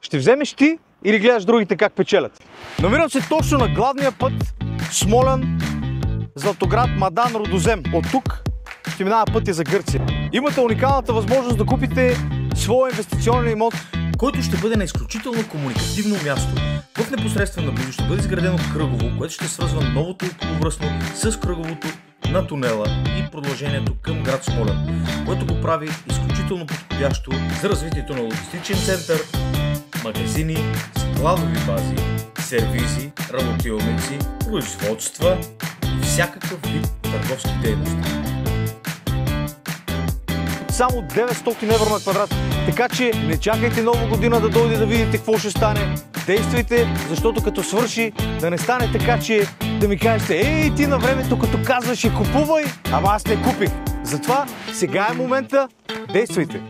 Ще вземеш ти или гледаш другите как печелят? Намирам се точно на главния път Смолян, Златоград, Мадан, Рудозем. От тук ще минава пътя за Гърция. Имате уникалната възможност да купите своя инвестиционен имот, който ще бъде на изключително комуникативно място. В непосредствена близост ще бъде изградено кръгово, което ще свързва новото околовръстно с кръговото на тунела и продължението към град Смолян, което го прави изключително подходящо за развитието на логистичен център, магазини, складови бази, сервизи, работилници, производства и всякакъв вид търговски дейности. Само 900 евро на квадрат. Така че не чакайте нова година да дойде да видите какво ще стане. Действайте, защото като свърши да не стане така, че да ми кажете: ей, ти на времето като казваш, купувай, ама аз не купих. Затова сега е момента, действайте.